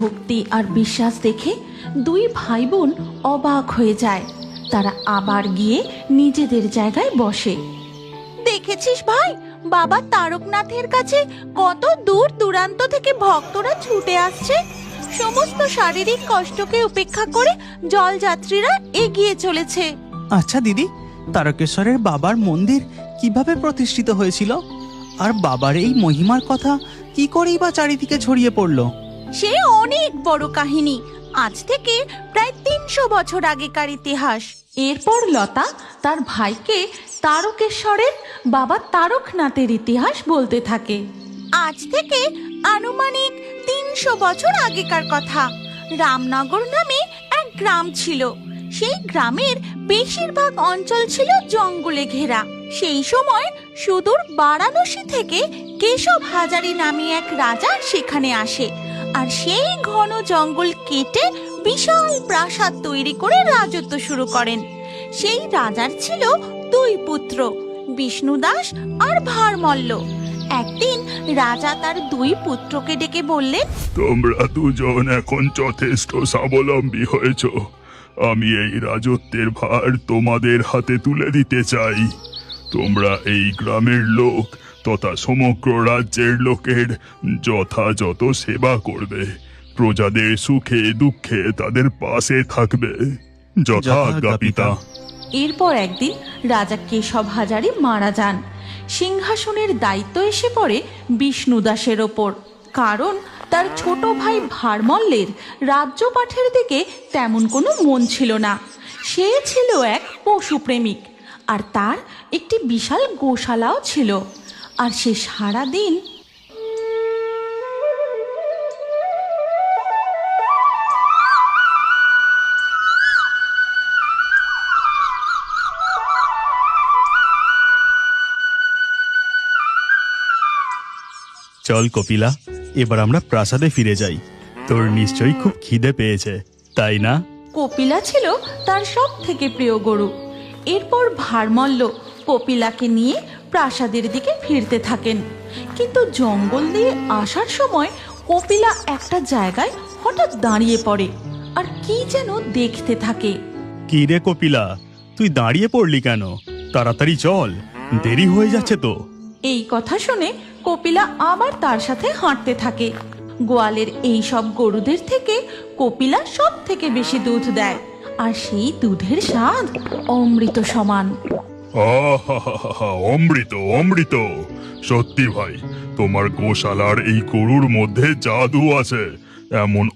ভক্তি আর বিশ্বাস দেখে দুই ভাই বোন অবাক হয়ে যায়। তারা আবার গিয়ে নিজেদের জায়গায় বসে। দেখেছিস ভাই, বাবা তারকনাথের কাছে কত দূর দূরান্ত থেকে ভক্তরা ছুটে আসছে। সমস্ত শারীরিক কষ্টকে উপেক্ষা করে জলযাত্রীরা এগিয়ে চলেছে। আচ্ছা দিদি, তারকেশ্বরের বাবার মন্দির কিভাবে প্রতিষ্ঠিত হয়েছিল, আর বাবার এই মহিমার কথা কি করেই বা চারিদিকে ছড়িয়ে পড়লো? সে অনেক বড় কাহিনী, আজ থেকে প্রায় ৩০০ বছর আগেকার ইতিহাস। এরপর লতা তার ভাইকে তারকেশ্বরের বাবা তারকনাথের ইতিহাস বলতে থাকে। আজ থেকে আনুমানিক ৩০০ বছর আগেকার কথা। রামনগর নামে এক গ্রাম ছিল। সেই গ্রামের বেশিরভাগ অঞ্চল ছিল জঙ্গলে ঘেরা। সেই সময় সুদূর বারাণসী থেকে কেশব হাজারি নামে এক রাজা সেখানে আসে, আর সেই ঘন জঙ্গল কেটে বিশাল প্রাসাদ তৈরি করে রাজত্ব শুরু করেন। সেই রাজার ছিল দুই পুত্র, বিষ্ণুদাস আর ভারমল্ল। একদিন রাজা তার দুই পুত্রকে ডেকে বললেন, তোমরা দুজন এখন যথেষ্ট স্বাবলম্বী হয়েছ। আমি এই রাজত্বের ভার তোমাদের হাতে তুলে দিতে চাই। তোমরা এই গ্রামের লোক তথা সমগ্র রাজ্যের লোকের যথাযথ সেবা করবে, প্রজাদের সুখে দুঃখে তাদের পাশে থাকবে। যথাজ্ঞা পিতা। এরপর একদিন রাজা কেশব হাজারি মারা যান। সিংহাসনের দায়িত্ব এসে পড়ে বিষ্ণুদাসের ওপর, কারণ তার ছোট ভাই ভারমল্লের রাজ্যপাঠের দিকে তেমন কোনো মন ছিল না। সে ছিল এক পশুপ্রেমিক, আর তার একটি বিশাল গোশালাও ছিল। আর সে সারাদিন চল কপিলা, এবার আমরা প্রাসাদে ফিরে যাই। তোর নিশ্চয়ই খুব খিদে পেয়েছে, তাই না? কপিলা ছিল তার সব থেকে প্রিয় গরু। এরপর ভারমল্ল কপিলাকে নিয়ে প্রাসাদের দিকে ফিরতে থাকেন। কিন্তু জঙ্গল দিয়ে আসার সময় কপিলা একটা জায়গায় হঠাৎ দাঁড়িয়ে পড়ে আর কি যেন দেখতে থাকে। কি রে কপিলা, তুই দাঁড়িয়ে পড়লি কেন? তাড়াতাড়ি চল, দেরি হয়ে যাচ্ছে তো। এই কথা শুনে কপিলা আবার তার সাথে হাঁটতে থাকে। গোয়ালের এই সব গরুদের থেকে কপিলা সব থেকে বেশি দুধ দেয়, আর সেই দুধের স্বাদ অমৃত সমান। আহা, অমৃত অমৃত! সত্যি ভাই, তোমার গোশালার এই গরুর মধ্যে জাদু আছে। এমন